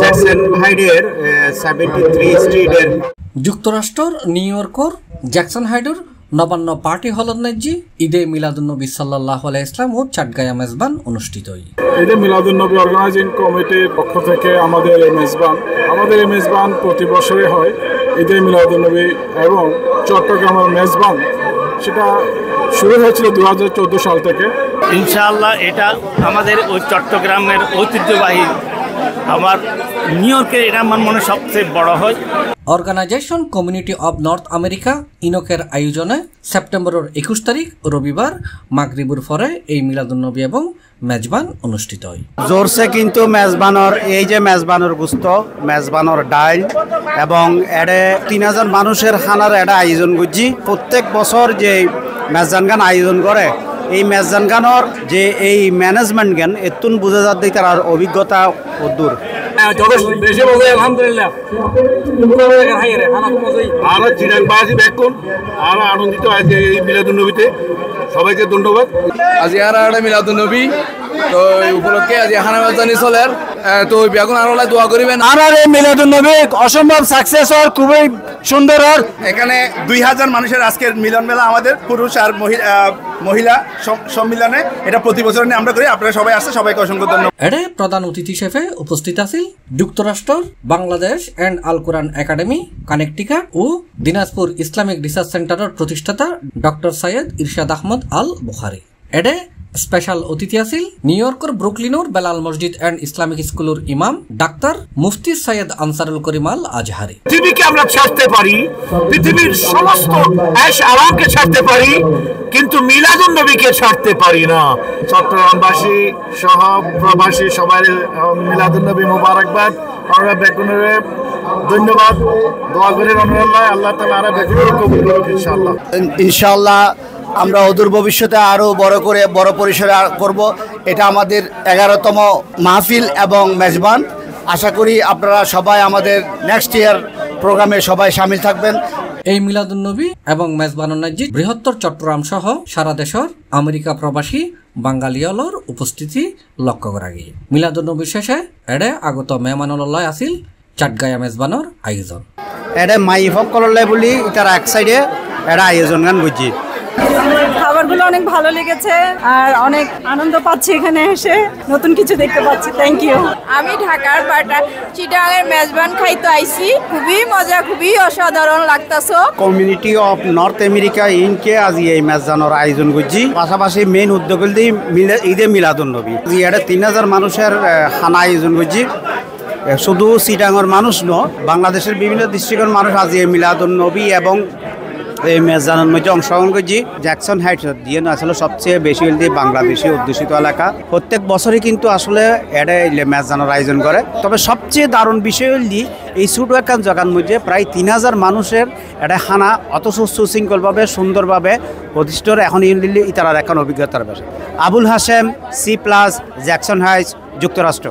Jackson হাইডের 73 স্ট্রিটের যুক্তরাষ্ট্রের new ইয়র্কর Jackson হাইডের Nabanna party হলত নাজি ঈদে মিলাদুন্নবী সাল্লাল্লাহু আলাইহি ইসলাম ও চাটগাঁয়া মেজবান অনুষ্ঠিত হয়। ঈদে মিলাদুন্নবী অর্গানাইজিং কমিটির পক্ষ থেকে আমাদের এই মেজবান প্রতি বছরই হয়। ঈদে মিলাদুন্নবী এবং চট্টগ্রামের মেজবান সেটা শুরু হয়েছিল 2014 সাল থেকে। ইনশাআল্লাহ এটা আমাদের ওই চট্টগ্রামের ঐতিহ্যবাহী, আমার নিউ ইয়র্কের এটা আমার মনে সবচেয়ে বড় হয়। Organisation community of North America ইনকের আয়োজনে সেপ্টেম্বরের 21 তারিখ রবিবার মাগরিবুর পরে এই মিলাদুন্নবী এবং মেজবান অনুষ্ঠিত হয়। জোরসে কিন্তু মেজবানর এই যে মেজবানর গুস্ত, মেজবানর ডাইল এবং এডে 3000 মানুষের খানার এটা আয়োজন করছি। প্রত্যেক বছর যে মেজবান গান আয়োজন করে এই মেজবান গানের যে এই ম্যানেজমেন্ট জ্ঞান এতুন বোঝা যাচ্ছে তার অভিজ্ঞতা দূর। আলহামদুলিল্লাহ আমরা চিরাগবাসী ব্যাকুল আর আনন্দিত আজকে এই মিলাদুন্নবীতে। সবাইকে ধন্যবাদ। আজি আর মিলাদুন্নবী তো এই উপলক্ষে আজি খানা মেজবানি চলের তো বেগুন আরো দোয়া করিবেন। আর এই মিলাদুন্নবী অসম্ভব সাকসেস হওয়ার খুবই সুন্দর। এখানে 2000 মানুষের আজকের মিলন মেলা আমাদের পুরুষ আর মহিলা সম্মিলনে এটা প্রতি বছর আমরা করি। আপনারা সবাই আসছে, সবাইকে অসংখ্য ধন্যবাদ। এডে প্রধান অতিথি হিসেবে উপস্থিত আছেন যুক্তরাষ্ট্র Bangladesh and Al Quran academy Connecticut ও দিনাজপুর ইসলামিক রিসার্চ সেন্টারের প্রতিষ্ঠাতা ডক্টর সৈয়দ ইরশাদ আহমদ আল বুখারি। এডে স্পেশাল অতিথি আছিল নিউ ইয়র্কের ব্রুকলিনের বেলাল মসজিদ এন্ড ইসলামিক স্কুলের ইমাম ডাক্তার মুফতি সৈয়দ আনসারুল করিম আল আজহারি। পৃথিবীকে আমরা ছাড়তে পারি, পৃথিবীর সমস্ত ऐश आरामকে ছাড়তে পারি, কিন্তু মিলাদুন্নবীকে ছাড়তে পারি না। চট্টগ্রামবাসী সহ প্রবাসী সবাই মিলাদুন্নবী মোবারকবাদ। আমরা বেকুনের ধন্যবাদ দোয়া করে আল্লাহ তাআলা আর বেকুনের কবুল করুক ইনশাআল্লাহ। ইনশাআল্লাহ আমরা অদূর ভবিষ্যতে আরও বড় পরিসরে করব। এটা আমাদের 11তম মাহফিল এবং মেজবান। আশা করি আপনারা সবাই আমাদের নেক্সট ইয়ার প্রোগ্রামে সবাই শামিল থাকবেন। এই মিলাদুন্নবী এবং মেজবানুন নাজির বৃহত্তর চট্টগ্রাম সহ সারা দেশের আমেরিকা প্রবাসী বাঙালিয়লর উপস্থিতি লক্ষ্য করা গিয়ে মিলাদুন্নবী শেষে এডে আগত মেহমানুল্লাহ আসিল চাটগাঁয়া মেজবানোর আয়োজন। এটা মাই ফকললে বলি এটার এক সাইডে এটা আয়োজন গান বুঝছি। খাবারগুলো অনেক ভালো লেগেছে আর অনেক আনন্দ পাচ্ছি এখানে এসে, নতুন কিছু দেখতে পাচ্ছি। Thank you. আমি ঢাকার চিটাগাংয়ের মেজবান খাইতে আইছি, খুবই মজা, খুবই অসাধারণ লাগতাছে। কমিউনিটি অফ নর্থ আমেরিকা ইনকে আজ এই মেজবানোর আয়োজন করছি। পাশাপাশি মেইন উদ্যোগ ঈদে মিলাদুন্নবী। এটা 3000 মানুষের খানা আয়োজন করছি। শুধু চিটাগাংয়ের মানুষ নয়, বাংলাদেশের বিভিন্ন ডিস্ট্রিক্টের মানুষ আজ এই মিলাদুন্নবী এবং এই মেজবানের মধ্যে অংশগ্রহণ করছি। জ্যাকসন হাইটস দিয়ে আসলে সবচেয়ে বেশি বাংলাদেশি অধ্যুষিত এলাকা। প্রত্যেক বছরই কিন্তু আসলে এটা মেজবানের আয়োজন করে। তবে সবচেয়ে দারুণ বিষয় হল এই ছোটো একখান জায়গার মধ্যে প্রায় 3000 মানুষের এটা খানা অথচ সুশৃঙ্খলভাবে সুন্দরভাবে প্রতিষ্ঠিত। এখন ইতারার এখন অভিজ্ঞতার বিষয়। Abul Hashem, C+, Jackson Heights, যুক্তরাষ্ট্র।